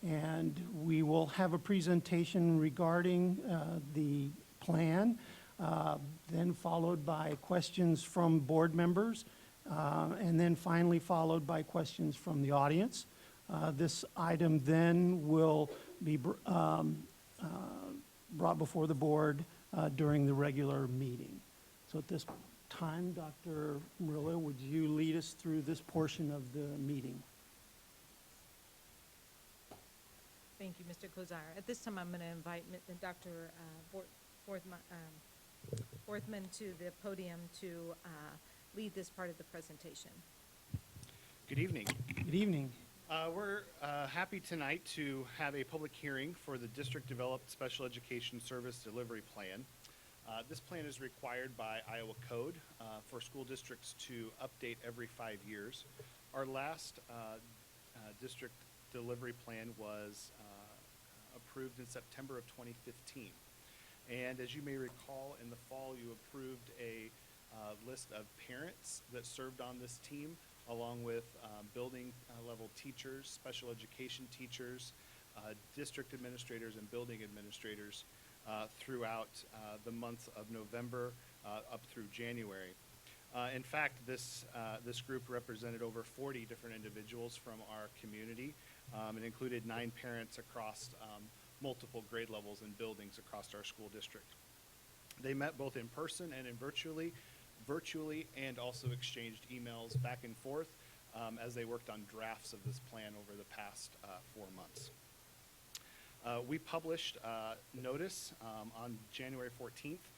And we will have a presentation regarding the plan, then followed by questions from board members, and then finally followed by questions from the audience. This item then will be brought before the board during the regular meeting. So at this time, Dr. Murillo, would you lead us through this portion of the meeting? Thank you, Mr. Kozar. At this time, I'm going to invite Dr. Forthman to the podium to lead this part of the presentation. Good evening. Good evening. We're happy tonight to have a public hearing for the district-developed special education service delivery plan. This plan is required by Iowa Code for school districts to update every 5 years. Our last district delivery plan was approved in September of 2015. And as you may recall, in the fall, you approved a list of parents that served on this team, along with building level teachers, special education teachers, district administrators, and building administrators throughout the month of November up through January. In fact, this group represented over 40 different individuals from our community. It included 9 parents across multiple grade levels and buildings across our school district. They met both in person and virtually, and also exchanged emails back and forth as they worked on drafts of this plan over the past 4 months. We published notice on January 14th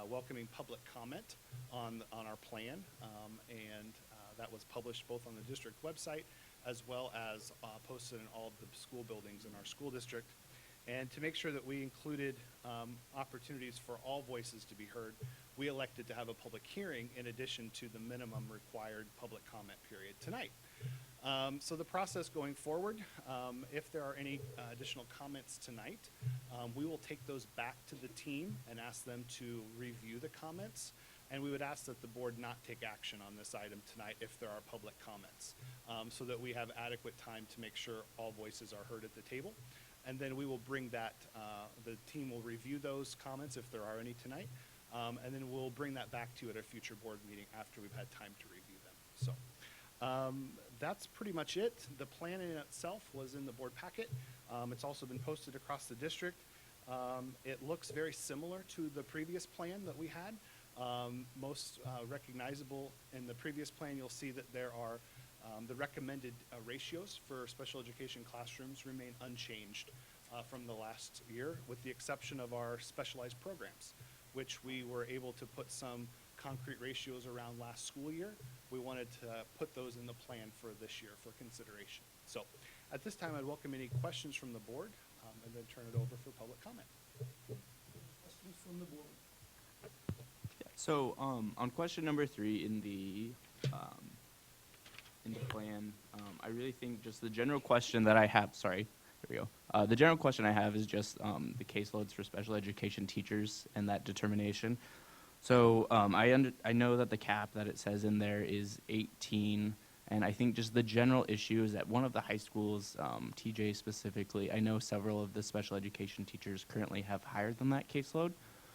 welcoming public comment on our plan, and that was published both on the district website as well as posted in all of the school buildings in our school district. And to make sure that we included opportunities for all voices to be heard, we elected to have a public hearing in addition to the minimum required public comment period tonight. So the process going forward, if there are any additional comments tonight, we will take those back to the team and ask them to review the comments. And we would ask that the board not take action on this item tonight if there are public comments, so that we have adequate time to make sure all voices are heard at the table. And then we will bring that, the team will review those comments if there are any tonight, and then we'll bring that back to you at a future board meeting after we've had time to review them. So that's pretty much it. The plan in itself was in the board packet. It's also been posted across the district. It looks very similar to the previous plan that we had. Most recognizable in the previous plan, you'll see that there are the recommended ratios for special education classrooms remain unchanged from the last year, with the exception of our specialized programs, which we were able to put some concrete ratios around last school year. We wanted to put those in the plan for this year for consideration. So at this time, I'd welcome any questions from the board and then turn it over for public comment. Questions from the board? So on question number 3 in the plan, I really think just the general question that I have, sorry, here we go. The general question I have is just the caseloads for special education teachers and that determination. So I know that the cap that it says in there is 18, and I think just the general issue is that one of the high schools, TJ specifically, I know several of the special education teachers currently have higher than that caseload.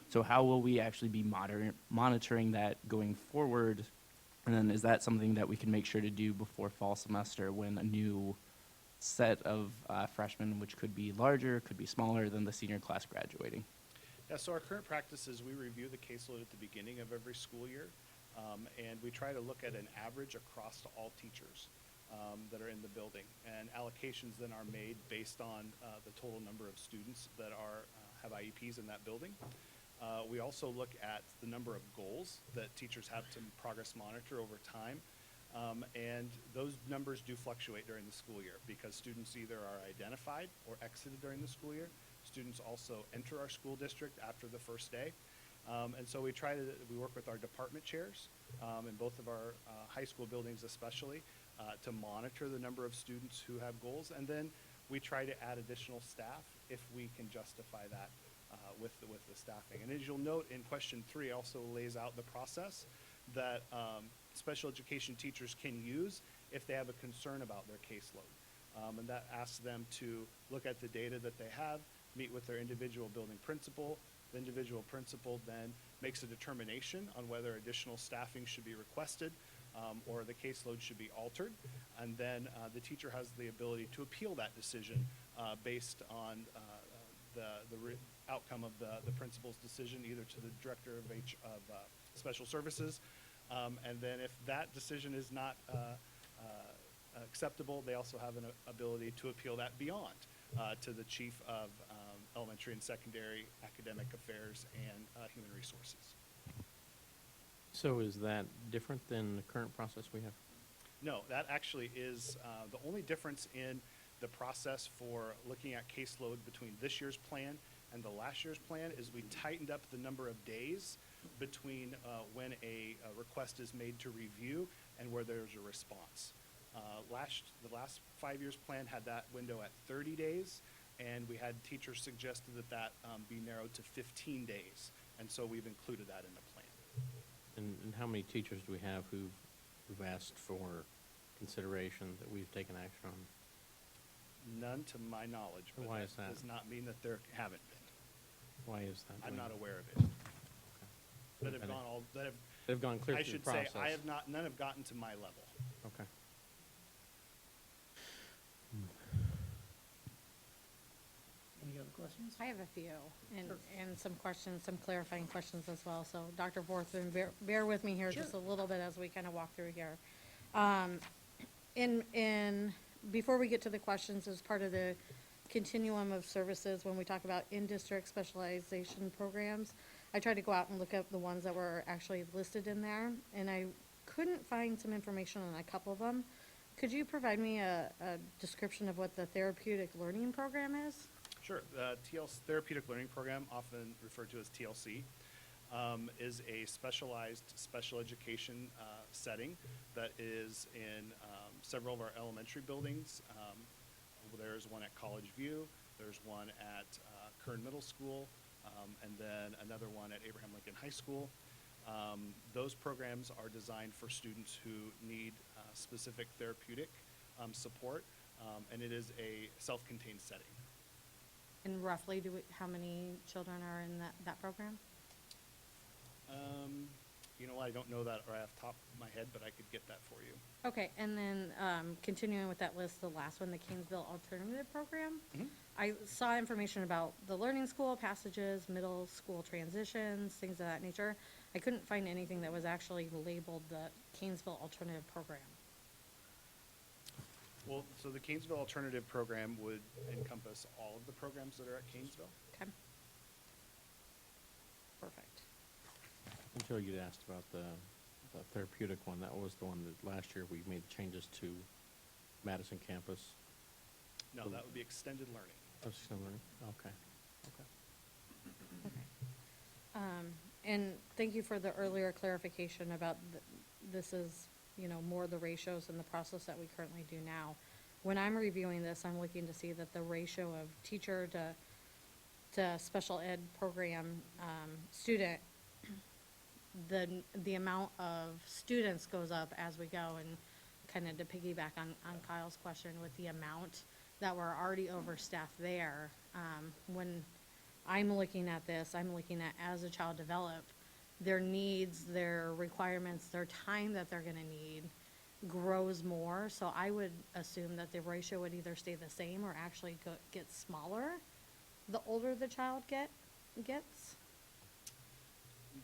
So how will we actually be monitoring that going forward? And then is that something that we can make sure to do before fall semester when a new set of freshmen, which could be larger, could be smaller than the senior class graduating? Yeah, so our current practice is we review the caseload at the beginning of every school year, and we try to look at an average across to all teachers that are in the building. And allocations then are made based on the total number of students that have IEPs in that building. We also look at the number of goals that teachers have to progress monitor over time. And those numbers do fluctuate during the school year because students either are identified or exited during the school year. Students also enter our school district after the first day. And so we work with our department chairs in both of our high school buildings especially to monitor the number of students who have goals. And then we try to add additional staff if we can justify that with the staffing. And as you'll note in question 3 also lays out the process that special education teachers can use if they have a concern about their caseload. And that asks them to look at the data that they have, meet with their individual building principal. The individual principal then makes a determination on whether additional staffing should be requested or the caseload should be altered. And then the teacher has the ability to appeal that decision based on the outcome of the principal's decision, either to the director of special services. And then if that decision is not acceptable, they also have an ability to appeal that beyond to the chief of elementary and secondary academic affairs and human resources. So is that different than the current process we have? No, that actually is the only difference in the process for looking at caseload between this year's plan and the last year's plan is we tightened up the number of days between when a request is made to review and where there's a response. The last 5 years plan had that window at 30 days, and we had teachers suggested that be narrowed to 15 days, and so we've included that in the plan. And how many teachers do we have who've asked for consideration that we've taken action on? None to my knowledge, but Why is that? does not mean that there haven't been. Why is that? I'm not aware of it. Okay. That have Okay. gone all, that have, They've gone clear I through the should say, process. I have not, none have gotten to my level. Okay. Any other questions? I have a few, and, Sure. and some questions, some clarifying questions as well. So Dr. Borthman, bear with me here just a Sure. little bit as we kind of walk through here. Before we get to the questions, as part of the continuum of services, when we talk about in-district specialization programs, I tried to go out and look up the ones that were actually listed in there, and I couldn't find some information on a couple of them. Could you provide me a description of what the therapeutic learning program is? Sure. The TLC, Therapeutic Learning Program, often referred to as TLC, is a specialized special education setting that is in several of our elementary buildings. There's one at College View, there's one at Kern Middle School, and then another one at Abraham Lincoln High School. Those programs are designed for students who need specific therapeutic support, and it is a self-contained setting. And roughly, how many children are in that program? You know, I don't know that right off the top of my head, but I could get that for you. Okay, and then continuing with that list, the last one, the Kingsville Alternative Program. Mhm. I saw information about the learning school passages, middle school transitions, things of that nature. I couldn't find anything that was actually labeled the Kingsville Alternative Program. Well, so the Canesville Alternative Program would encompass all of the programs that are at Canesville. Okay. Perfect. Until you'd asked about the therapeutic one, that was the one that last year we made changes to Madison campus. No, that would be extended learning. Oh, still learning? Okay. Okay. And thank you for the earlier clarification about this is, more the ratios and the process that we currently do now. When I'm reviewing this, I'm looking to see that the ratio of teacher to special ed program student, the amount of students goes up as we go, and kind of to piggyback on Kyle's question with the amount that we're already overstaffed there. When I'm looking at this, I'm looking at as a child develop, their needs, their requirements, their time that they're gonna need grows more. So I would assume that the ratio would either stay the same or actually get smaller the older the child gets.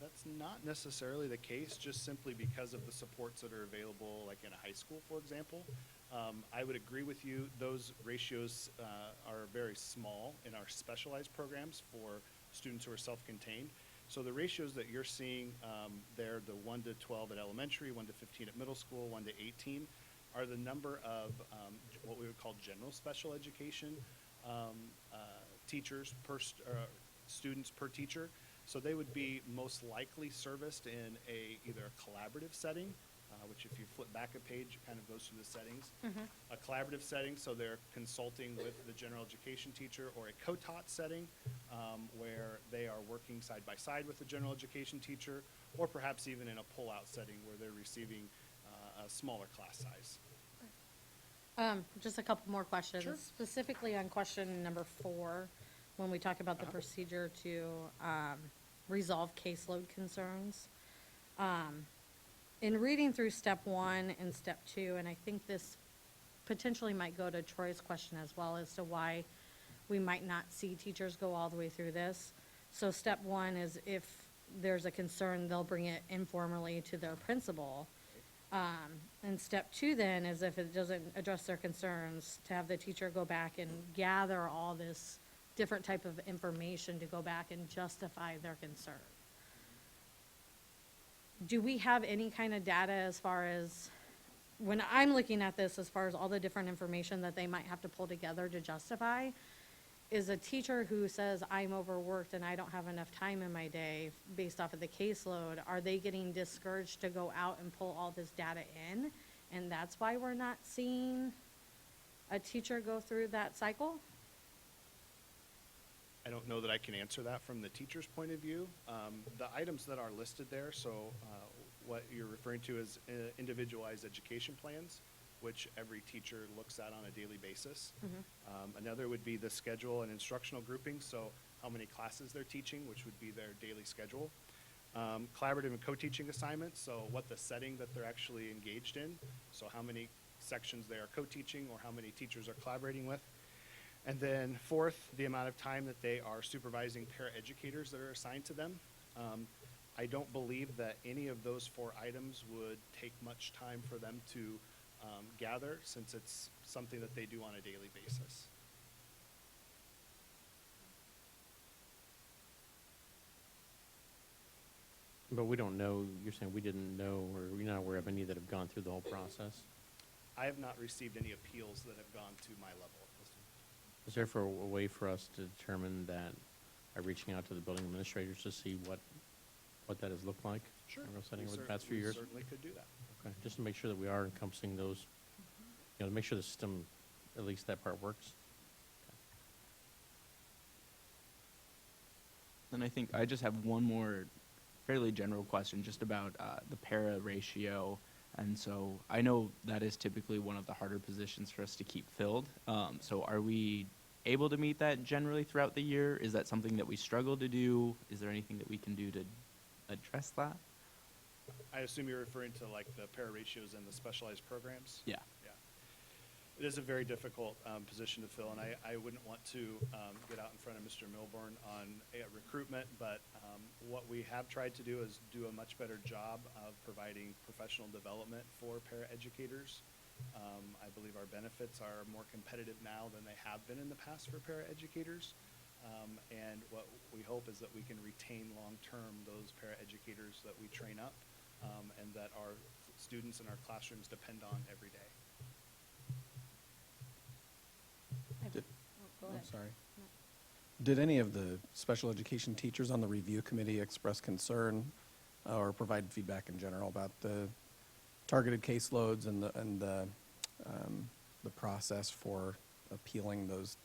That's not necessarily the case, just simply because of the supports that are available, like in a high school, for example. I would agree with you, those ratios are very small in our specialized programs for students who are self-contained. So the ratios that you're seeing there, the 1 to 12 at elementary, 1 to 15 at middle school, 1 to 18, are the number of what we would call general special education teachers per students per teacher. So they would be most likely serviced in either a collaborative setting, which if you flip back a page, it kind of goes through the settings. A collaborative setting, so they're consulting with the general education teacher, or a co-taught setting, where they are working side by side with the general education teacher, or perhaps even in a pull-out setting where they're receiving a smaller class size. Just a couple more questions. Sure. Specifically on question number 4, when we talk about the procedure to resolve caseload concerns. In reading through step 1 and step 2, and I think this potentially might go to Troy's question as well as to why we might not see teachers go all the way through this. So step 1 is if there's a concern, they'll bring it informally to their principal. And step 2 then is if it doesn't address their concerns, to have the teacher go back and gather all this different type of information to go back and justify their concern. Do we have any kind of data as far as, when I'm looking at this, as far as all the different information that they might have to pull together to justify, is a teacher who says, I'm overworked and I don't have enough time in my day based off of the caseload, are they getting discouraged to go out and pull all this data in? And that's why we're not seeing a teacher go through that cycle? I don't know that I can answer that from the teacher's point of view. The items that are listed there, so what you're referring to is individualized education plans, which every teacher looks at on a daily basis. Another would be the schedule and instructional grouping, so how many classes they're teaching, which would be their daily schedule. Collaborative and co-teaching assignments, so what the setting that they're actually engaged in, so how many sections they are co-teaching or how many teachers are collaborating with. And then fourth, the amount of time that they are supervising paraeducators that are assigned to them. I don't believe that any of those 4 items would take much time for them to gather, since it's something that they do on a daily basis. But we don't know, you're saying we didn't know, or we're not aware of any that have gone through the whole process? I have not received any appeals that have gone to my level. Is there a way for us to determine that by reaching out to the building administrators to see what that has looked like? Sure. in a setting We over the past few we years? certainly could do that. Okay, just to make sure that we are encompassing those, to make sure the system, at least that part works. Then I think I just have one more fairly general question just about the para ratio. And so I know that is typically one of the harder positions for us to keep filled. So are we able to meet that generally throughout the year? Is that something that we struggle to do? Is there anything that we can do to address that? I assume you're referring to like the para ratios and the specialized programs? Yeah. Yeah. It is a very difficult position to fill, and I wouldn't want to get out in front of Mr. Milburn on recruitment, but what we have tried to do is do a much better job of providing professional development for paraeducators. I believe our benefits are more competitive now than they have been in the past for paraeducators. And what we hope is that we can retain long-term those paraeducators that we train up and that our students in our classrooms depend on every day. Go I'm ahead. sorry. No. Did any of the special education teachers on the review committee express concern or provide feedback in general about the targeted caseloads and the process for appealing those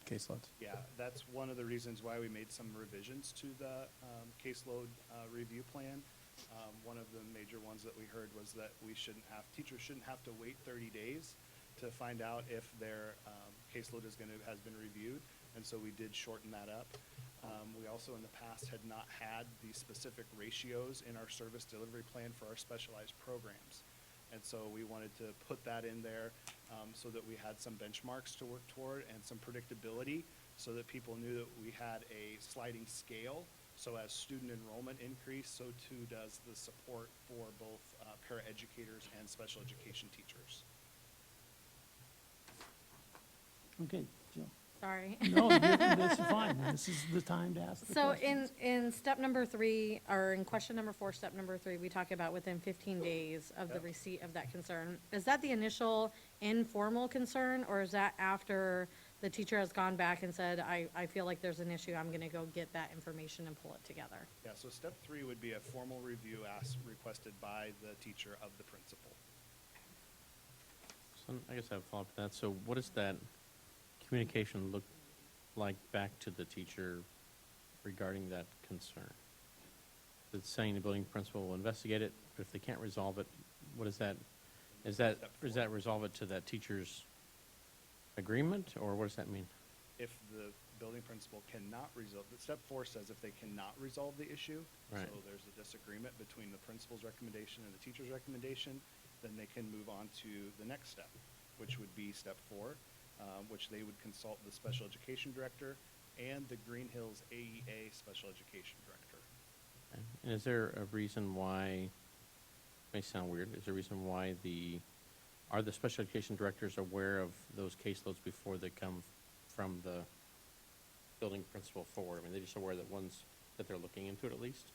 caseloads? Yeah, that's one of the reasons why we made some revisions to the caseload review plan. One of the major ones that we heard was that teachers shouldn't have to wait 30 days to find out if their caseload has been reviewed, and so we did shorten that up. We also in the past had not had the specific ratios in our service delivery plan for our specialized programs. And so we wanted to put that in there so that we had some benchmarks to work toward and some predictability so that people knew that we had a sliding scale. So as student enrollment increased, so too does the support for both paraeducators and special education teachers. Okay, Jill. Sorry. No, this is fine. This is the time to ask the So questions. in step number 3, or in question number 4, step number 3, we talk about within 15 days of the Yep. receipt of that concern. Is that the initial informal concern, or is that after the teacher has gone back and said, I feel like there's an issue, I'm gonna go get that information and pull it together? Yeah, so step 3 would be a formal review requested by the teacher of the principal. So I guess I have a follow-up to that. So what does that communication look like back to the teacher regarding that concern? It's saying the building principal will investigate it, but if they can't resolve it, what does that Is that, Step does four. that resolve it to that teacher's agreement, or what does that mean? If the building principal cannot resolve, step 4 says if they cannot resolve the issue, Right. so there's a disagreement between the principal's recommendation and the teacher's recommendation, then they can move on to the next step, which would be step 4, which they would consult the special education director and the Green Hills AEA special education director. Okay. And is there a reason why, may sound weird, is there a reason why are the special education directors aware of those caseloads before they come from the building principal forward? I mean, they're just aware that they're looking into it at least?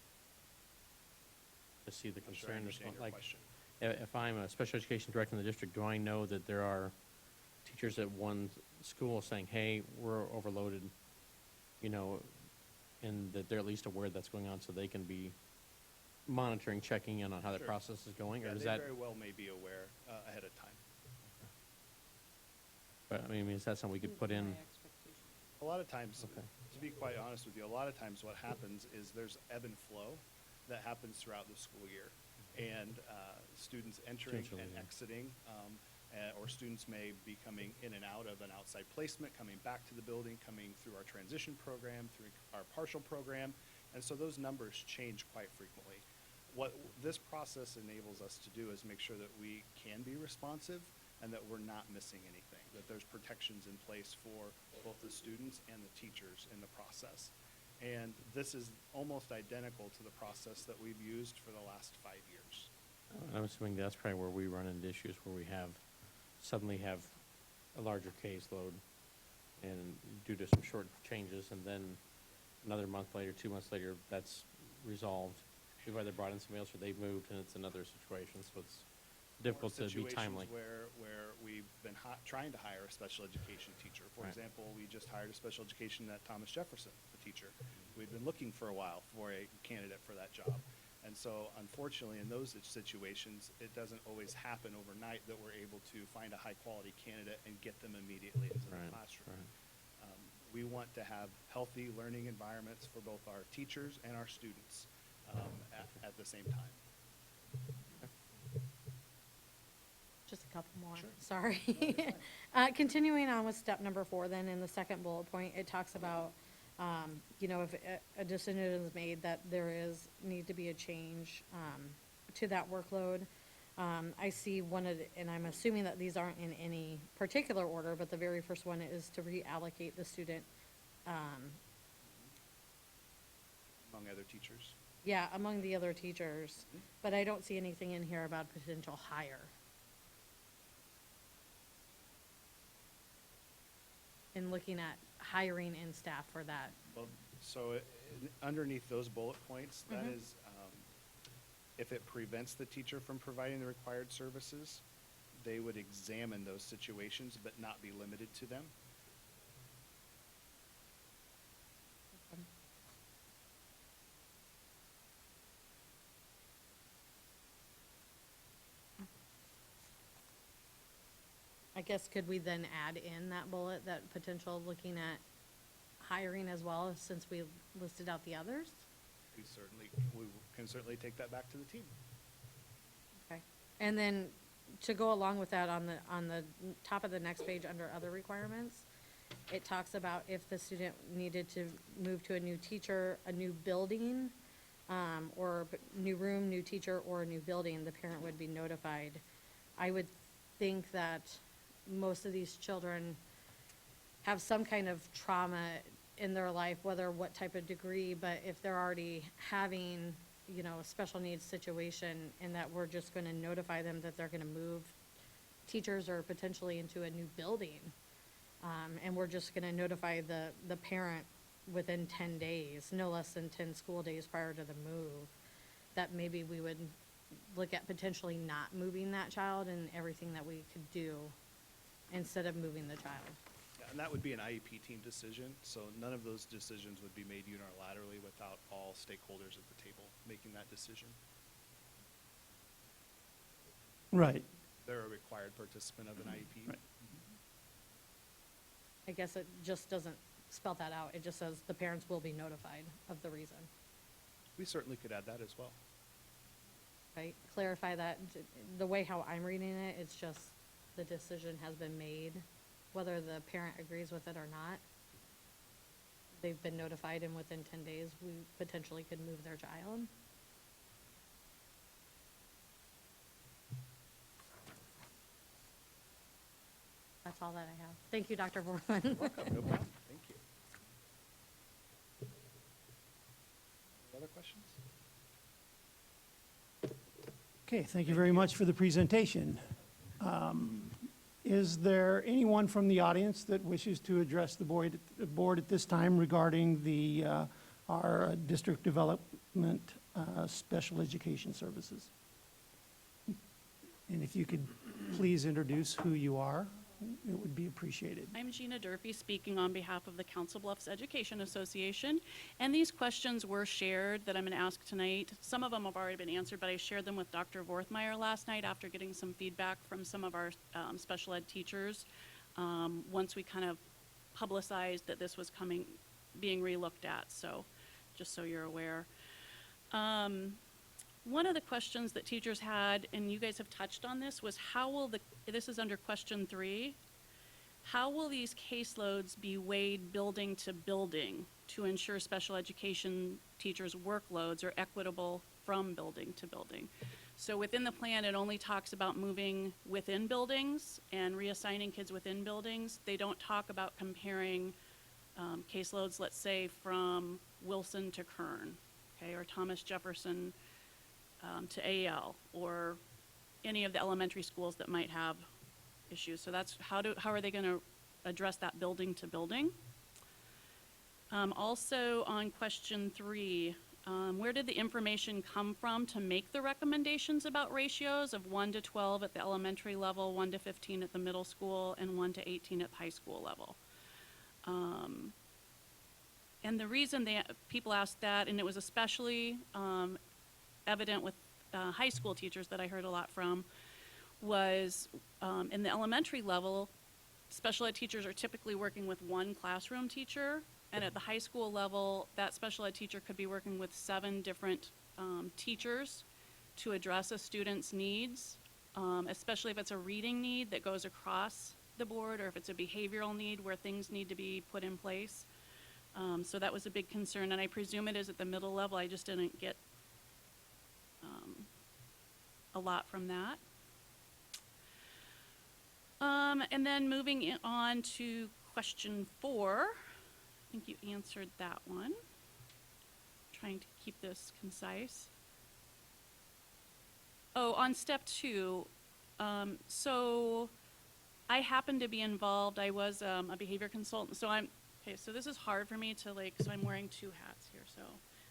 To see the I'm sure I concern, understand your like, question. if I'm a special education director in the district, do I know that there are teachers at one school saying, hey, we're overloaded, and that they're at least aware that's going on so they can be monitoring, checking in on how the Sure. process is going? Yeah, Or is they that, very well may be aware ahead of time. but, I mean, is that something we could put in? A lot of times, Okay. to be quite honest with you, a lot of times what happens is there's ebb and flow that happens throughout the school year. And students entering Students are and leaving. exiting, or students may be coming in and out of an outside placement, coming back to the building, coming through our transition program, through our partial program. And so those numbers change quite frequently. What this process enables us to do is make sure that we can be responsive and that we're not missing anything, that there's protections in place for both the students and the teachers in the process. And this is almost identical to the process that we've used for the last 5 years. I'm assuming that's probably where we run into issues, where we suddenly have a larger caseload, and due to some short changes, and then another month later, 2 months later, that's resolved. We've either brought in somebody else or they've moved, and it's another situation, so it's difficult to be timely. Situations where we've been trying to hire a special education teacher. For Right. example, we just hired a special education at Thomas Jefferson, a teacher. We've been looking for a while for a candidate for that job. And so unfortunately, in those situations, it doesn't always happen overnight that we're able to find a high-quality candidate and get them immediately into the Right, classroom. right. We want to have healthy learning environments for both our teachers and our students at the same time. Just a couple more, Sure. sorry. Continuing on with step number 4, then in the second bullet point, it talks about, if a decision is made that need to be a change to that workload. I see and I'm assuming that these aren't in any particular order, but the very first one is to reallocate the student, Among other teachers. among the other teachers, but I don't see anything in here about potential hire. In looking at hiring in staff for that. Well, so underneath those bullet points, that is, if it prevents the teacher from providing the required services, they would examine those situations but not be limited to them. I guess could we then add in that bullet, that potential looking at hiring as well, since we listed out the others? We can certainly take that back to the team. Okay. And then to go along with that, on the top of the next page, under other requirements, it talks about if the student needed to move to a new teacher, a new building, or new room, new teacher, or a new building, the parent would be notified. I would think that most of these children have some kind of trauma in their life, whether what type of degree, but if they're already having, a special needs situation, and that we're just gonna notify them that they're gonna move teachers or potentially into a new building, and we're just gonna notify the parent within 10 days, no less than 10 school days prior to the move, that maybe we would look at potentially not moving that child and everything that we could do instead of moving the child. Yeah, and that would be an IEP team decision, so none of those decisions would be made unilaterally without all stakeholders at the table making that decision. Right. They're a required participant of an IEP. Right. I guess it just doesn't spell that out. It just says the parents will be notified of the reason. We certainly could add that as well. right, clarify that, the way how I'm reading it, it's just the decision has been made, whether the parent agrees with it or not. They've been notified, and within 10 days, we potentially could move their child. That's all that I have. Thank you, Dr. Borman. Welcome, no problem, thank you. Any other questions? Okay, thank you very much for the presentation. Is there anyone from the audience that wishes to address the board at this time regarding our district development special education services? And if you could please introduce who you are, it would be appreciated. I'm Gina Durfee, speaking on behalf of the Council Bluffs Education Association. And these questions were shared that I'm going to ask tonight. Some of them have already been answered, but I shared them with Dr. Vorthmeyer last night after getting some feedback from some of our special ed teachers. Once we kind of publicized that this was being relooked at, so just so you're aware. One of the questions that teachers had, and you guys have touched on this, was this is under question 3, how will these caseloads be weighed building to building to ensure special education teachers' workloads are equitable from building to building? So within the plan, it only talks about moving within buildings and reassigning kids within buildings. They don't talk about comparing caseloads, let's say, from Wilson to Kern, okay, or Thomas Jefferson to AL, or any of the elementary schools that might have issues. So that's how are they going to address that building to building? Also on question 3, where did the information come from to make the recommendations about ratios of 1 to 12 at the elementary level, 1 to 15 at the middle school, and 1 to 18 at the high school level? And the reason people asked that, and it was especially evident with high school teachers that I heard a lot from, was in the elementary level, special ed teachers are typically working with one classroom teacher, and at the high school level, that special ed teacher could be working with 7 different teachers to address a student's needs, especially if it's a reading need that goes across the board, or if it's a behavioral need where things need to be put in place. So that was a big concern, and I presume it is at the middle level. I just didn't get a lot from that. And then moving on to question 4, I think you answered that one. Trying to keep this concise. Oh, on step 2, so I happen to be involved. I was a behavior consultant, so so this is hard for me to so I'm wearing 2 hats here. So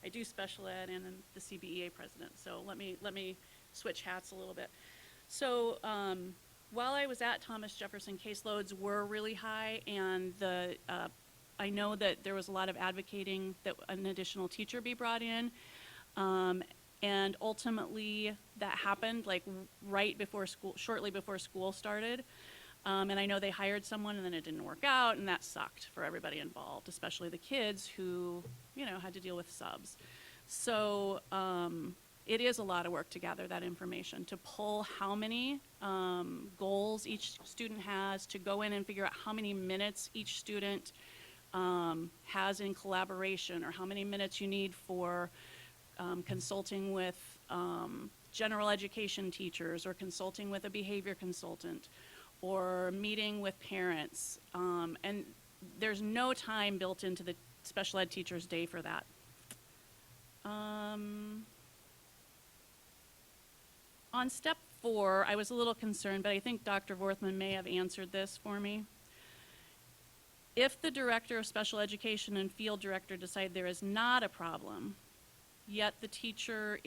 I do special ed and I'm the CBEA president. So let me switch hats a little bit. So while I was at Thomas Jefferson, caseloads were really high, and I know that there was a lot of advocating that an additional teacher be brought in, and ultimately that happened right before school, shortly before school started. And I know they hired someone and then it didn't work out, and that sucked for everybody involved, especially the kids who, had to deal with subs. So it is a lot of work to gather that information, to pull how many goals each student has, to go in and figure out how many minutes each student has in collaboration, or how many minutes you need for consulting with general education teachers, or consulting with a behavior consultant, or meeting with parents. And there's no time built into the special ed teacher's day for that. On step 4, I was a little concerned, but I think Dr. Vorthman may have answered this for me. If the director of special education and field director decide there is not a problem, yet the teacher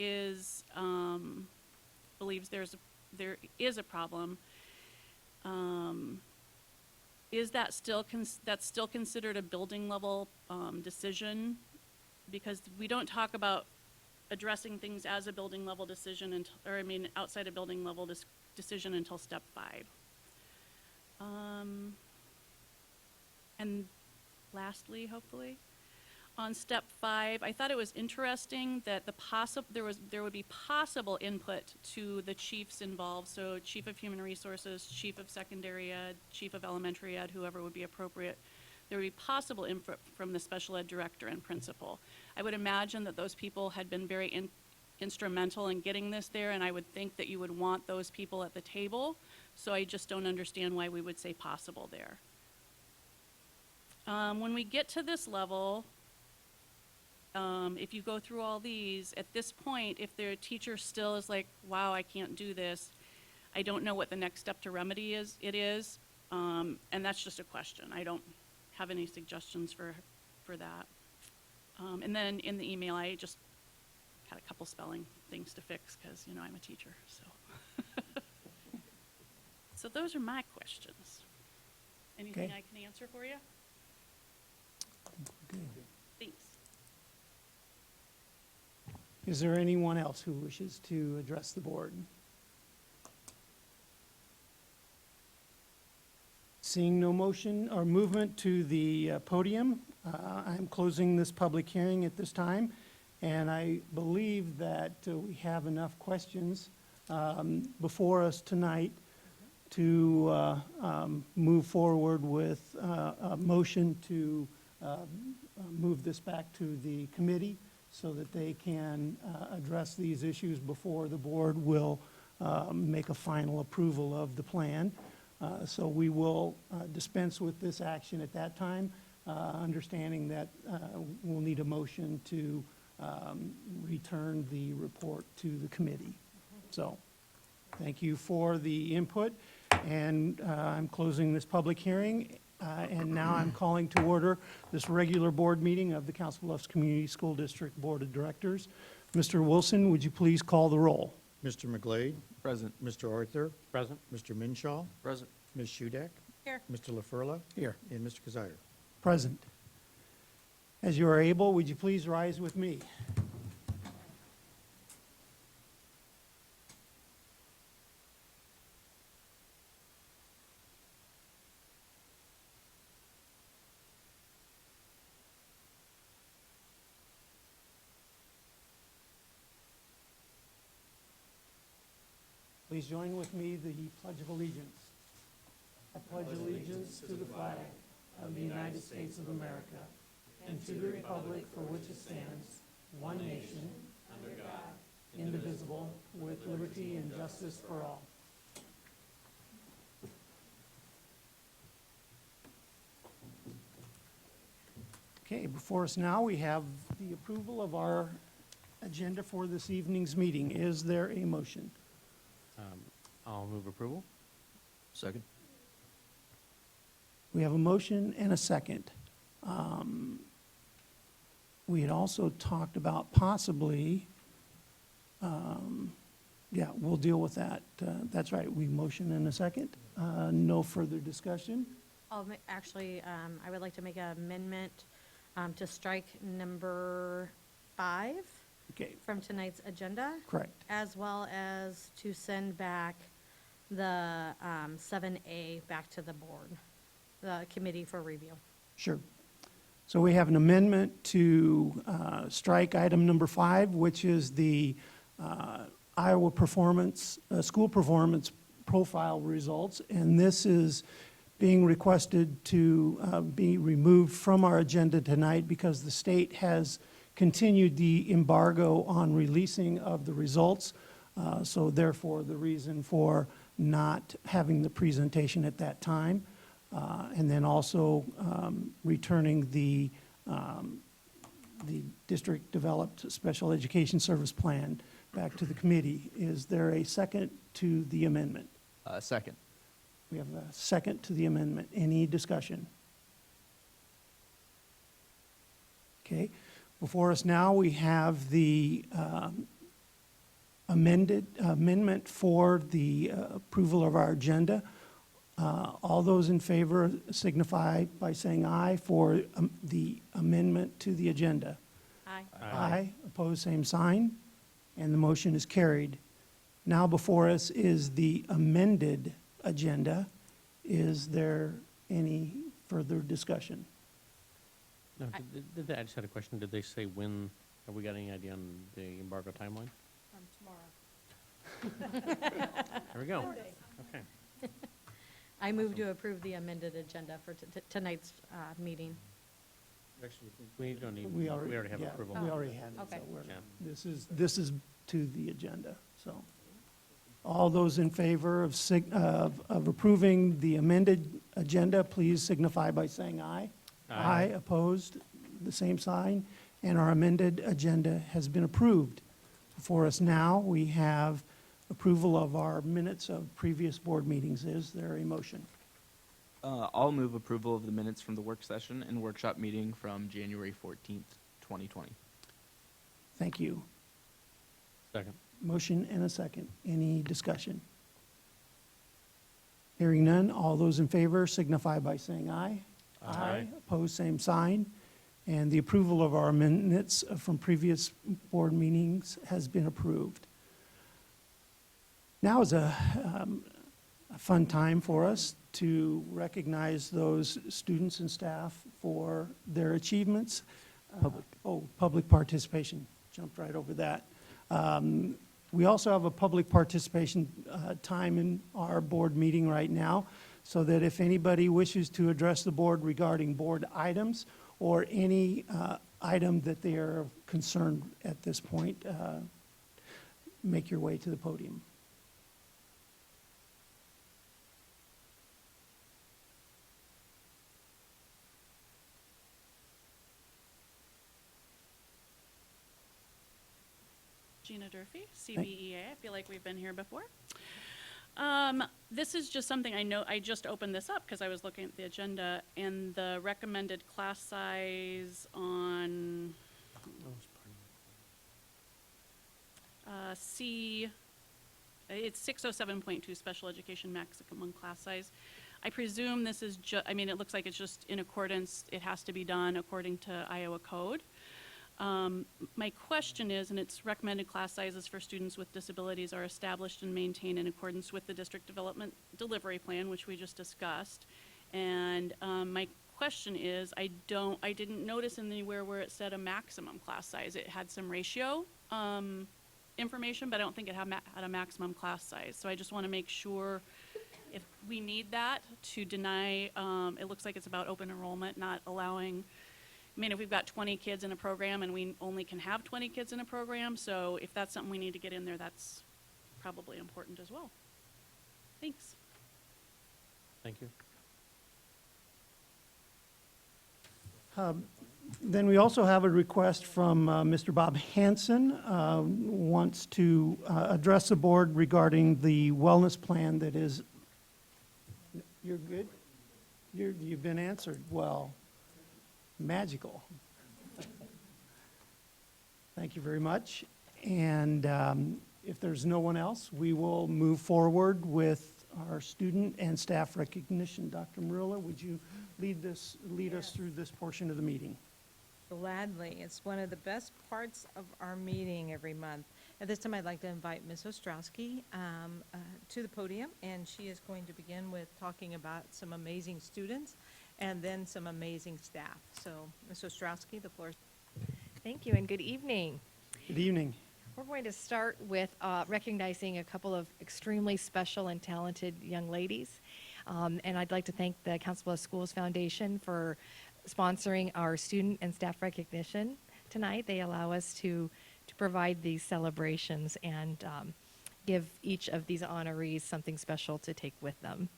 believes there is a problem, is that still considered a building level decision? Because we don't talk about addressing things as a building level decision outside a building level decision until step 5. And lastly, hopefully, On step 5, I thought it was interesting that there would be possible input to the chiefs involved, so chief of human resources, chief of secondary ed, chief of elementary ed, whoever would be appropriate. There would be possible input from the special ed director and principal. I would imagine that those people had been very instrumental in getting this there, and I would think that you would want those people at the table, so I just don't understand why we would say possible there. When we get to this level, if you go through all these, at this point, if their teacher still is like, wow, I can't do this, I don't know what the next step to remedy is, and that's just a question. I don't have any suggestions for that. And then in the email, I just had a couple spelling things to fix, because, you know, I'm a teacher, so. So those are my questions. Anything Okay. I can answer for you? Okay. Thanks. Is there anyone else who wishes to address the board? Seeing no motion or movement to the podium, I'm closing this public hearing at this time, and I believe that we have enough questions before us tonight to move forward with a motion to move this back to the committee so that they can address these issues before the board will make a final approval of the plan. So we will dispense with this action at that time, understanding that we'll need a motion to return the report to the committee. So thank you for the input, and I'm closing this public hearing. And now I'm calling to order this regular board meeting of the Council Bluffs Community School District Board of Directors. Mr. Wilson, would you please call the roll? Mr. McGlade, Present. Mr. Arthur, Present? Mr. Minshaw, Present. Ms. Shudak, Here. Mr. LaFurla, Here. and Mr. Kazire. Present. As you are able, would you please rise with me? Please join with me the Pledge of Allegiance. I pledge allegiance to the flag of the United States of America and to the republic for which it stands, one nation, under God, indivisible, with liberty and justice for all. Okay, before us now, we have the approval of our agenda for this evening's meeting. Is there a motion? I'll move approval. Second. We have a motion and a second. We had also talked about possibly, yeah, we'll deal with that. That's right, we motion and a second. No further discussion. Actually, I would like to make an amendment to strike number 5 Okay, from tonight's agenda, correct. as well as to send back the 7A back to the board, the committee for review. Sure. So we have an amendment to strike item number 5, which is the Iowa performance, school performance profile results. And this is being requested to be removed from our agenda tonight because the state has continued the embargo on releasing of the results. So therefore, the reason for not having the presentation at that time. And then also returning the district-developed special education service plan back to the committee. Is there a second to the amendment? Second. We have a second to the amendment. Any discussion? Okay. Before us now, we have the amendment for the approval of our agenda. All those in favor signify by saying aye for the amendment to the agenda. Aye. Aye. Opposed, same sign. And the motion is carried. Now before us is the amended agenda. Is there any further discussion? No, I just had a question. Did they say when, have we got any idea on the embargo timeline? Tomorrow. There we go. Okay. I move to approve the amended agenda for tonight's meeting. Actually, we don't need, We we already, already have yeah, approval. we already had it, so Okay. we're, Yeah. this is to the agenda, so. All those in favor of approving the amended agenda, please signify by saying aye. Aye. Opposed, the same sign, and our amended agenda has been approved. For us now, we have approval of our minutes of previous board meetings. Is there a motion? I'll move approval of the minutes from the work session and workshop meeting from January 14th, 2020. Thank you. Second. Motion and a second. Any discussion? Hearing none, all those in favor signify by saying aye. Aye. Opposed, same sign. And the approval of our minutes from previous board meetings has been approved. Now is a fun time for us to recognize those students and staff for their achievements. Public participation. Jumped right over that. We also have a public participation time in our board meeting right now, so that if anybody wishes to address the board regarding board items or any item that they are concerned at this point, make your way to the podium. Gina Durfee, CBEA. I feel like we've been here before. This is just something I know, I just opened this up because I was looking at the agenda, and the recommended class size on C, it's 607.2 special education maximum class size. I presume this is I mean, it looks like it's just in accordance, it has to be done according to Iowa code. My question is, and it's recommended class sizes for students with disabilities are established and maintained in accordance with the district development delivery plan, which we just discussed. And my question is, I didn't notice anywhere where it said a maximum class size. It had some ratio information, but I don't think it had a maximum class size. So I just want to make sure if we need that to deny, it looks like it's about open enrollment, not allowing, I mean, if we've got 20 kids in a program and we only can have 20 kids in a program, so if that's something we need to get in there, that's probably important as well. Thanks. Thank you. Then we also have a request from Mr. Bob Hanson, wants to address the board regarding the wellness plan that is, you're good? You've been answered well. Magical. Thank you very much. And if there's no one else, we will move forward with our student and staff recognition. Dr. Marilla, would you lead us through this portion of the meeting? Gladly. It's one of the best parts of our meeting every month. At this time, I'd like to invite Ms. Ostrowski to the podium, and she is going to begin with talking about some amazing students and then some amazing staff. So, Ms. Ostrowski, the floor is. Thank you and good evening. Good evening. We're going to start with recognizing a couple of extremely special and talented young ladies. And I'd like to thank the Council Bluffs Schools Foundation for sponsoring our student and staff recognition tonight. They allow us to provide these celebrations and give each of these honorees something special to take with them.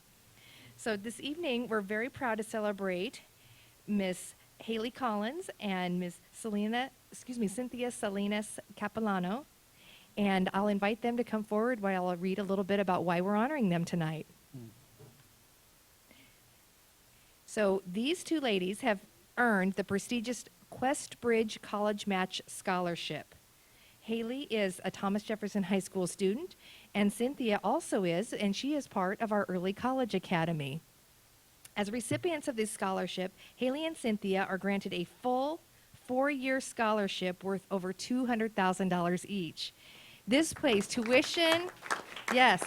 So this evening, we're very proud to celebrate Miss Haley Collins and Miss Cynthia Salinas Capilano. And I'll invite them to come forward while I'll read a little bit about why we're honoring them tonight. So these two ladies have earned the prestigious Quest Bridge College Match Scholarship. Haley is a Thomas Jefferson High School student, and Cynthia also is, and she is part of our Early College Academy. As recipients of this scholarship, Haley and Cynthia are granted a full 4-year scholarship worth over $200,000 each. This pays tuition, yes.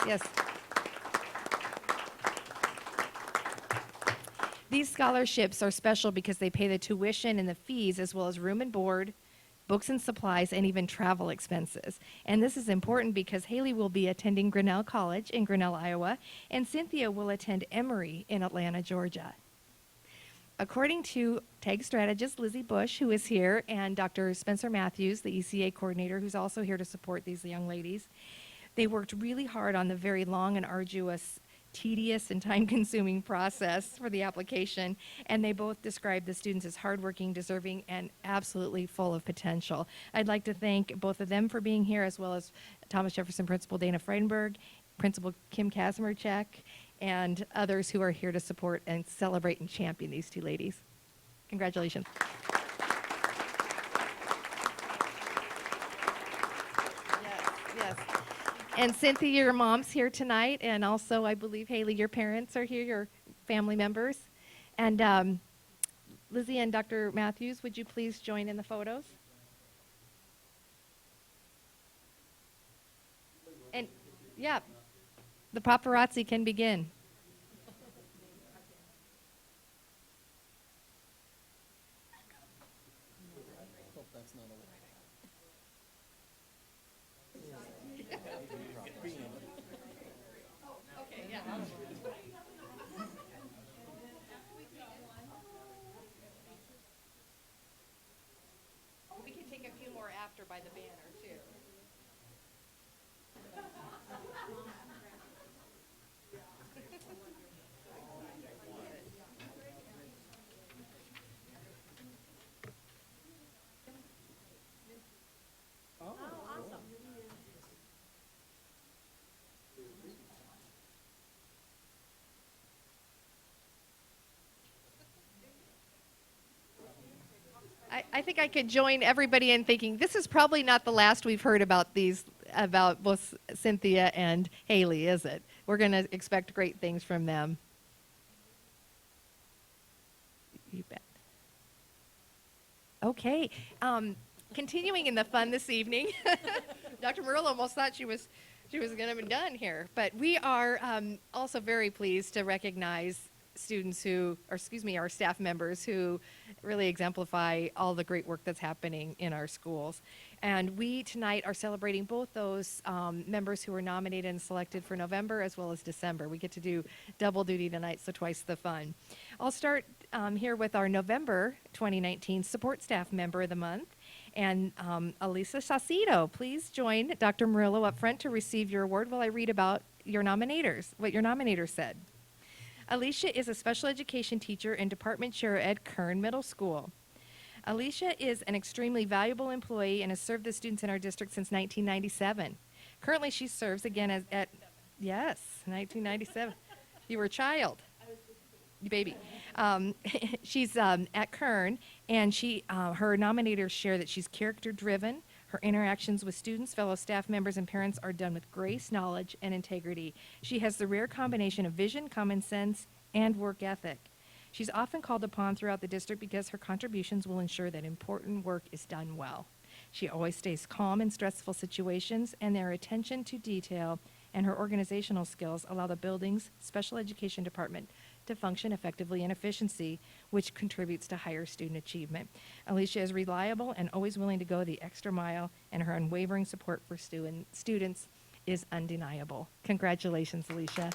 These scholarships are special because they pay the tuition and the fees as well as room and board, books and supplies, and even travel expenses. And this is important because Haley will be attending Grinnell College in Grinnell, Iowa, and Cynthia will attend Emory in Atlanta, Georgia. According to TAG strategist Lizzie Bush, who is here, and Dr. Spencer Matthews, the ECA coordinator, who's also here to support these young ladies, they worked really hard on the very long and arduous, tedious and time-consuming process for the application, and they both described the students as hardworking, deserving, and absolutely full of potential. I'd like to thank both of them for being here, as well as Thomas Jefferson Principal Dana Friedenberg, Principal Kim Kazmarchek, and others who are here to support and celebrate and champion these two ladies. Congratulations. Yes. And Cynthia, your mom's here tonight, and also I believe Haley, your parents are here, your family members. And Lizzie and Dr. Matthews, would you please join in the photos? And yeah, the paparazzi can begin. We can take a few more after by the banner, too. I think I could join everybody in thinking this is probably not the last we've heard about both Cynthia and Haley, is it? We're going to expect great things from them. You bet. Okay. Continuing in the fun this evening, Dr. Murillo almost thought she was going to be done here, but we are also very pleased to recognize students our staff members who really exemplify all the great work that's happening in our schools. And we tonight are celebrating both those members who were nominated and selected for November as well as December. We get to do double duty tonight, so twice the fun. I'll start here with our November 2019 Support Staff Member of the Month. And Elisa Saucedo, please join Dr. Murillo up front to receive your award while I read about your nominators, what your nominators said. Alicia is a special education teacher and department chair at Kern Middle School. Alicia is an extremely valuable employee and has served the students in our district since 1997. Currently, she serves again yes, 1997. You were a child. Baby. She's at Kern, and her nominators share that she's character-driven. Her interactions with students, fellow staff members, and parents are done with grace, knowledge, and integrity. She has the rare combination of vision, common sense, and work ethic. She's often called upon throughout the district because her contributions will ensure that important work is done well. She always stays calm in stressful situations, and their attention to detail and her organizational skills allow the building's special education department to function effectively and efficiency, which contributes to higher student achievement. Alicia is reliable and always willing to go the extra mile, and her unwavering support for students is undeniable. Congratulations, Alicia.